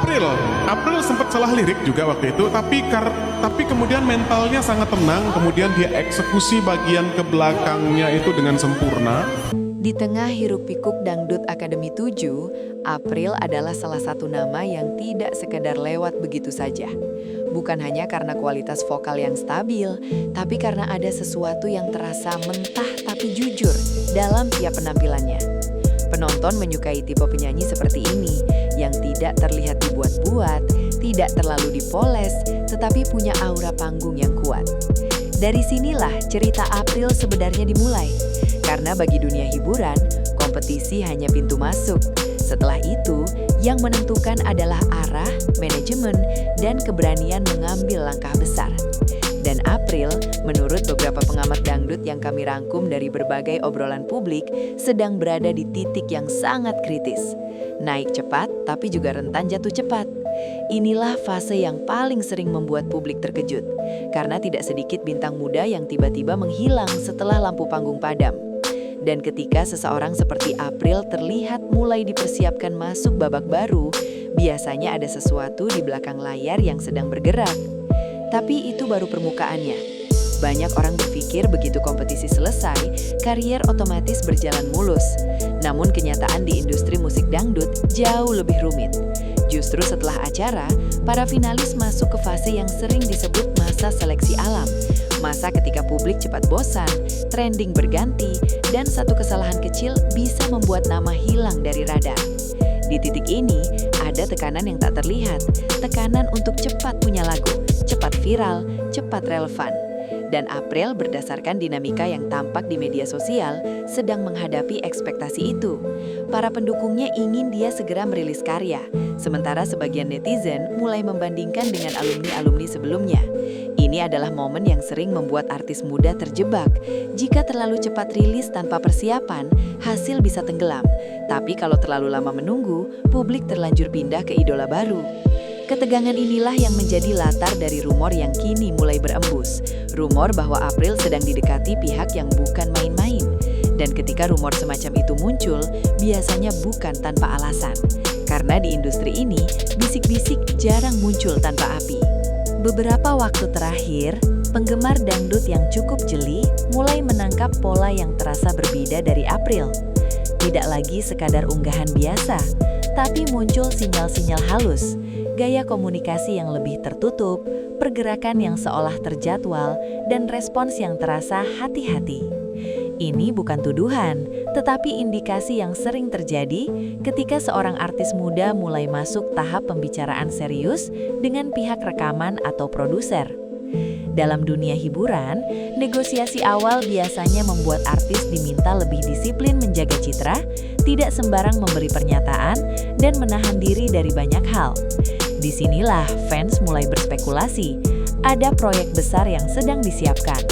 April. April sempat salah lirik juga waktu itu, tapi kemudian mentalnya sangat tenang, kemudian dia eksekusi bagian ke belakangnya itu dengan sempurna. Di tengah hiruk-pikuk Dangdut Akademi 7, April adalah salah satu nama yang tidak sekedar lewat begitu saja. Bukan hanya karena kualitas vokal yang stabil, tapi karena ada sesuatu yang terasa mentah tapi jujur dalam tiap penampilannya. Penonton menyukai tipe penyanyi seperti ini, yang tidak terlihat dibuat-buat, tidak terlalu dipoles, tetapi punya aura panggung yang kuat. Dari sinilah cerita April sebenarnya dimulai. Karena bagi dunia hiburan, kompetisi hanya pintu masuk. Setelah itu, yang menentukan adalah arah, manajemen, dan keberanian mengambil langkah besar. Dan April, menurut beberapa pengamat dangdut yang kami rangkum dari berbagai obrolan publik, sedang berada di titik yang sangat kritis. Naik cepat, tapi juga rentan jatuh cepat. Inilah fase yang paling sering membuat publik terkejut, karena tidak sedikit bintang muda yang tiba-tiba menghilang setelah lampu panggung padam. Dan ketika seseorang seperti April terlihat mulai dipersiapkan masuk babak baru, biasanya ada sesuatu di belakang layar yang sedang bergerak. Tapi itu baru permukaannya. Banyak orang berpikir begitu kompetisi selesai, karier otomatis berjalan mulus. Namun kenyataan di industri musik dangdut jauh lebih rumit. Justru setelah acara, para finalis masuk ke fase yang sering disebut masa seleksi alam. Masa ketika publik cepat bosan, trending berganti, dan satu kesalahan kecil bisa membuat nama hilang dari radar. Di titik ini, ada tekanan yang tak terlihat, tekanan untuk cepat punya lagu, cepat viral, cepat relevan. Dan April berdasarkan dinamika yang tampak di media sosial sedang menghadapi ekspektasi itu. Para pendukungnya ingin dia segera merilis karya, sementara sebagian netizen mulai membandingkan dengan alumni-alumni sebelumnya. Ini adalah momen yang sering membuat artis muda terjebak. Jika terlalu cepat rilis tanpa persiapan, hasil bisa tenggelam. Tapi kalau terlalu lama menunggu, publik terlanjur pindah ke idola baru. Ketegangan inilah yang menjadi latar dari rumor yang kini mulai berembus. Rumor bahwa April sedang didekati pihak yang bukan main-main. Dan ketika rumor semacam itu muncul, biasanya bukan tanpa alasan. Karena di industri ini, bisik-bisik jarang muncul tanpa api. Beberapa waktu terakhir, penggemar dangdut yang cukup jeli mulai menangkap pola yang terasa berbeda dari April. Tidak lagi sekadar unggahan biasa, tapi muncul sinyal-sinyal halus. Gaya komunikasi yang lebih tertutup, pergerakan yang seolah terjadwal, dan respons yang terasa hati-hati. Ini bukan tuduhan, tetapi indikasi yang sering terjadi ketika seorang artis muda mulai masuk tahap pembicaraan serius dengan pihak rekaman atau produser. Dalam dunia hiburan, negosiasi awal biasanya membuat artis diminta lebih disiplin menjaga citra, tidak sembarang memberi pernyataan, dan menahan diri dari banyak hal. Disinilah fans mulai berspekulasi, ada proyek besar yang sedang disiapkan.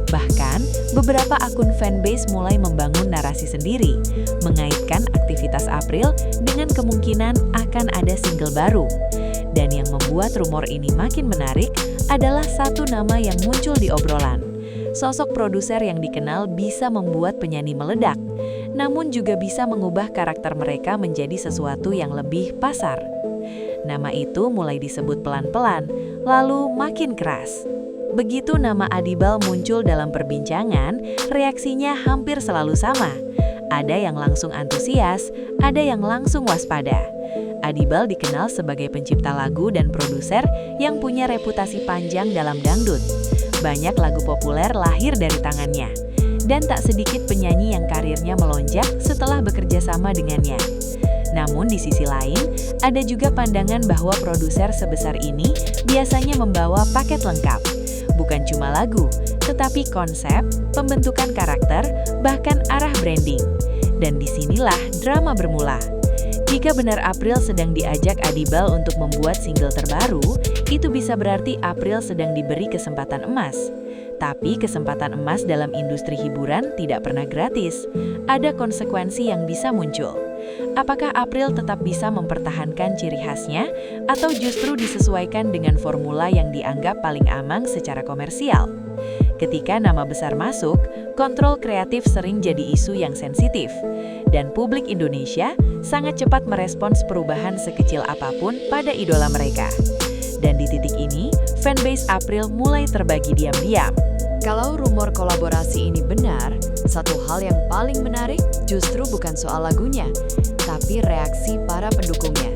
Bahkan, beberapa akun fanbase mulai membangun narasi sendiri, mengaitkan aktivitas April dengan kemungkinan akan ada single baru. Dan yang membuat rumor ini makin menarik adalah satu nama yang muncul di obrolan. Sosok produser yang dikenal bisa membuat penyanyi meledak, namun juga bisa mengubah karakter mereka menjadi sesuatu yang lebih pasar. Nama itu mulai disebut pelan-pelan, lalu makin keras. Begitu nama Adibal muncul dalam perbincangan, reaksinya hampir selalu sama. Ada yang langsung antusias, ada yang langsung waspada. Adibal dikenal sebagai pencipta lagu dan produser yang punya reputasi panjang dalam dangdut. Banyak lagu populer lahir dari tangannya. Dan tak sedikit penyanyi yang karirnya melonjak setelah bekerja sama dengannya. Namun di sisi lain, ada juga pandangan bahwa produser sebesar ini biasanya membawa paket lengkap. Bukan cuma lagu, tetapi konsep, pembentukan karakter, bahkan arah branding. Dan disinilah drama bermula. Jika benar April sedang diajak Adibal untuk membuat single terbaru, itu bisa berarti April sedang diberi kesempatan emas. Tapi kesempatan emas dalam industri hiburan tidak pernah gratis. Ada konsekuensi yang bisa muncul. Apakah April tetap bisa mempertahankan ciri khasnya atau justru disesuaikan dengan formula yang dianggap paling aman secara komersial? Ketika nama besar masuk, kontrol kreatif sering jadi isu yang sensitif, dan publik Indonesia sangat cepat merespons perubahan sekecil apapun pada idola mereka. Dan di titik ini, fanbase April mulai terbagi diam-diam. Kalau rumor kolaborasi ini benar, satu hal yang paling menarik justru bukan soal lagunya, tapi reaksi para pendukungnya.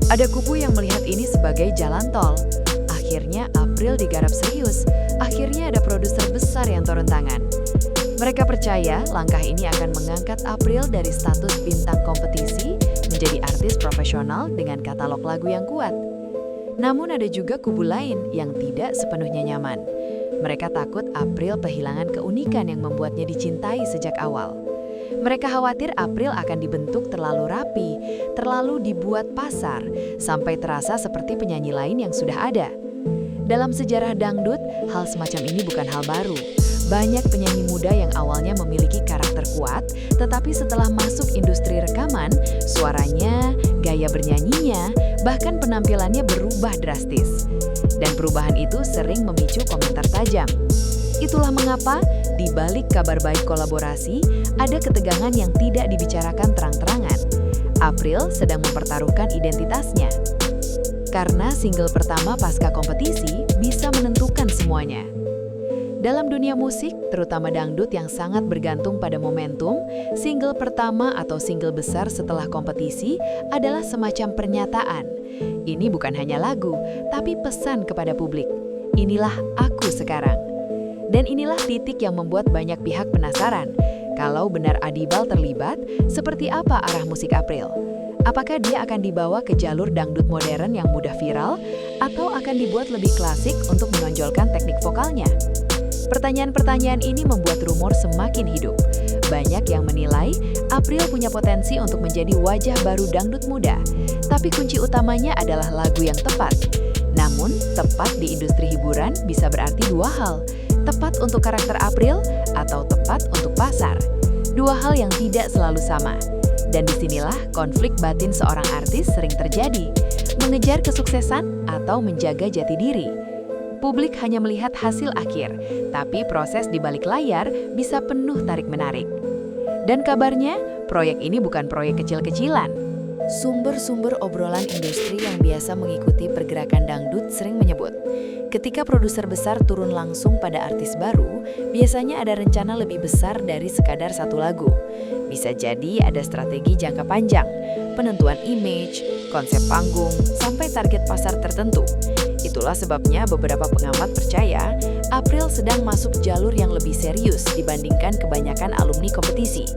Ada kubu yang melihat ini sebagai jalan tol. Akhirnya April digarap serius, akhirnya ada produser besar yang turun tangan. Mereka percaya langkah ini akan mengangkat April dari status bintang kompetisi menjadi artis profesional dengan katalog lagu yang kuat. Namun ada juga kubu lain yang tidak sepenuhnya nyaman. Mereka takut April kehilangan keunikan yang membuatnya dicintai sejak awal. Mereka khawatir April akan dibentuk terlalu rapi, terlalu dibuat pasar, sampai terasa seperti penyanyi lain yang sudah ada. Dalam sejarah dangdut, hal semacam ini bukan hal baru. Banyak penyanyi muda yang awalnya memiliki karakter kuat, tetapi setelah masuk industri rekaman, suaranya, gaya bernyanyinya, bahkan penampilannya berubah drastis. Dan perubahan itu sering memicu komentar tajam. Itulah mengapa, di balik kabar baik kolaborasi, ada ketegangan yang tidak dibicarakan terang-terangan. April sedang mempertaruhkan identitasnya. Karena single pertama pasca kompetisi bisa menentukan semuanya. Dalam dunia musik, terutama dangdut yang sangat bergantung pada momentum, single pertama atau single besar setelah kompetisi adalah semacam pernyataan. Ini bukan hanya lagu, tapi pesan kepada publik. Inilah aku sekarang. Dan inilah titik yang membuat banyak pihak penasaran. Kalau benar Adibal terlibat, seperti apa arah musik April? Apakah dia akan dibawa ke jalur dangdut modern yang mudah viral, atau akan dibuat lebih klasik untuk menonjolkan teknik vokalnya? Pertanyaan-pertanyaan ini membuat rumor semakin hidup. Banyak yang menilai April punya potensi untuk menjadi wajah baru dangdut muda, tapi kunci utamanya adalah lagu yang tepat. Namun, tepat di industri hiburan bisa berarti dua hal, tepat untuk karakter April atau tepat untuk pasar. Dua hal yang tidak selalu sama. Dan disinilah konflik batin seorang artis sering terjadi, mengejar kesuksesan atau menjaga jati diri. Publik hanya melihat hasil akhir, tapi proses di balik layar bisa penuh tarik-menarik. Dan kabarnya, proyek ini bukan proyek kecil-kecilan. Sumber-sumber obrolan industri yang biasa mengikuti pergerakan dangdut sering menyebut, ketika produser besar turun langsung pada artis baru, biasanya ada rencana lebih besar dari sekadar satu lagu. Bisa jadi ada strategi jangka panjang, penentuan image, konsep panggung, sampai target pasar tertentu. Itulah sebabnya beberapa pengamat percaya April sedang masuk jalur yang lebih serius dibandingkan kebanyakan alumni kompetisi.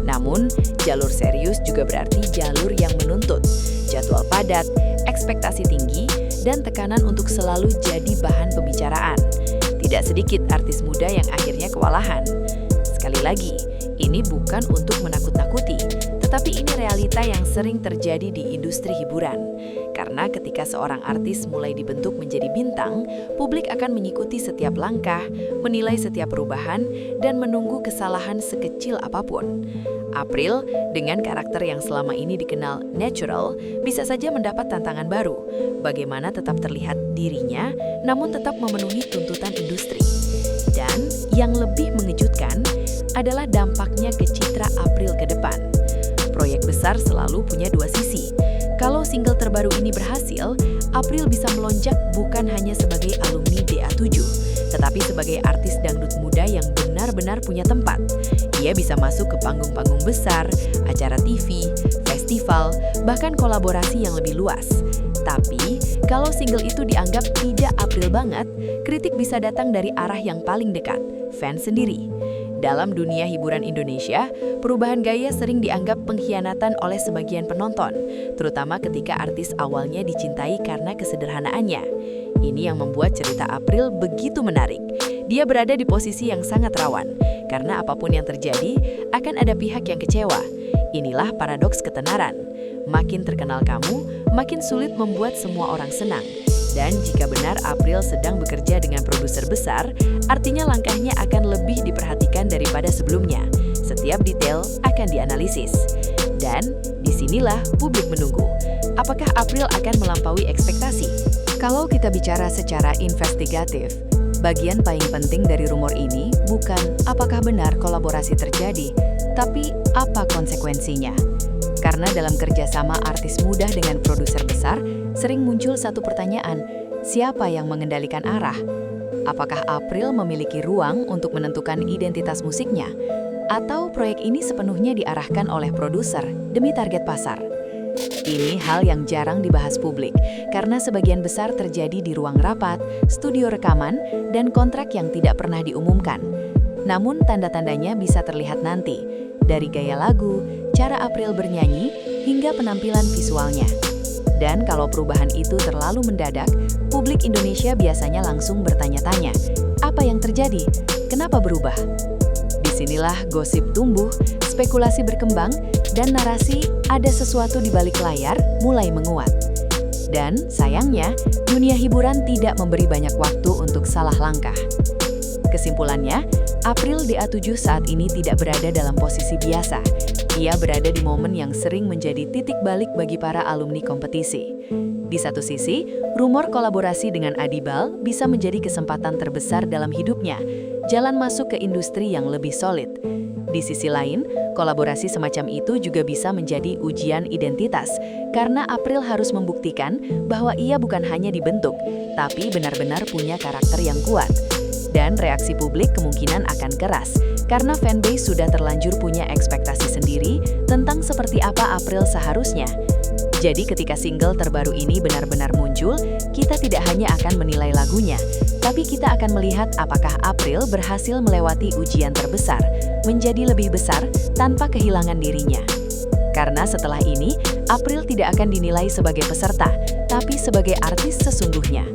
Namun, jalur serius juga berarti jalur yang menuntut jadwal padat, ekspektasi tinggi, dan tekanan untuk selalu jadi bahan pembicaraan. Tidak sedikit artis muda yang akhirnya kewalahan. Sekali lagi, ini bukan untuk menakut-nakuti, tetapi ini realita yang sering terjadi di industri hiburan. Karena ketika seorang artis mulai dibentuk menjadi bintang, publik akan mengikuti setiap langkah, menilai setiap perubahan, dan menunggu kesalahan sekecil apapun. April, dengan karakter yang selama ini dikenal natural, bisa saja mendapat tantangan baru. Bagaimana tetap terlihat dirinya, namun tetap memenuhi tuntutan industri. Dan yang lebih mengejutkan adalah dampaknya ke citra April ke depan. Proyek besar selalu punya dua sisi. Kalau single terbaru ini berhasil, April bisa melonjak bukan hanya sebagai alumni DA7, tetapi sebagai artis dangdut muda yang benar-benar punya tempat. Ia bisa masuk ke panggung-panggung besar, acara TV, festival, bahkan kolaborasi yang lebih luas. Tapi, kalau single itu dianggap tidak April banget, kritik bisa datang dari arah yang paling dekat, fans sendiri. Dalam dunia hiburan Indonesia, perubahan gaya sering dianggap pengkhianatan oleh sebagian penonton, terutama ketika artis awalnya dicintai karena kesederhanaannya. Ini yang membuat cerita April begitu menarik. Dia berada di posisi yang sangat rawan, karena apapun yang terjadi, akan ada pihak yang kecewa. Inilah paradoks ketenaran. Makin terkenal kamu, makin sulit membuat semua orang senang. Dan jika benar April sedang bekerja dengan produser besar, artinya langkahnya akan lebih diperhatikan daripada sebelumnya. Setiap detail akan dianalisis. Dan disinilah publik menunggu. Apakah April akan melampaui ekspektasi? Kalau kita bicara secara investigatif, Bagian paling penting dari rumor ini bukan apakah benar kolaborasi terjadi, tapi apa konsekuensinya. Karena dalam kerjasama artis muda dengan produser besar, sering muncul satu pertanyaan, siapa yang mengendalikan arah? Apakah April memiliki ruang untuk menentukan identitas musiknya? Atau proyek ini sepenuhnya diarahkan oleh produser demi target pasar? Ini hal yang jarang dibahas publik, karena sebagian besar terjadi di ruang rapat, studio rekaman, dan kontrak yang tidak pernah diumumkan. Namun tanda-tandanya bisa terlihat nanti, dari gaya lagu, cara April bernyanyi, hingga penampilan visualnya. Dan kalau perubahan itu terlalu mendadak, publik Indonesia biasanya langsung bertanya-tanya, apa yang terjadi? Kenapa berubah? Disinilah gosip tumbuh, spekulasi berkembang, dan narasi ada sesuatu di balik layar mulai menguat. Dan sayangnya, dunia hiburan tidak memberi banyak waktu untuk salah langkah. Kesimpulannya, April DA7 saat ini tidak berada dalam posisi biasa. Ia berada di momen yang sering menjadi titik balik bagi para alumni kompetisi. Di satu sisi, rumor kolaborasi dengan Adibal bisa menjadi kesempatan terbesar dalam hidupnya, jalan masuk ke industri yang lebih solid. Di sisi lain, kolaborasi semacam itu juga bisa menjadi ujian identitas, karena April harus membuktikan bahwa ia bukan hanya dibentuk, tapi benar-benar punya karakter yang kuat. Dan reaksi publik kemungkinan akan keras, karena fanbase sudah terlanjur punya ekspektasi sendiri tentang seperti apa April seharusnya. Jadi ketika single terbaru ini benar-benar muncul, kita tidak hanya akan menilai lagunya, tapi kita akan melihat apakah April berhasil melewati ujian terbesar, menjadi lebih besar tanpa kehilangan dirinya. Karena setelah ini, April tidak akan dinilai sebagai peserta, tapi sebagai artis sesungguhnya.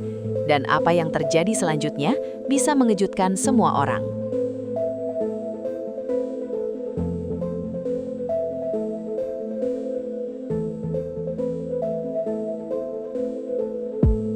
Dan apa yang terjadi selanjutnya bisa mengejutkan semua orang.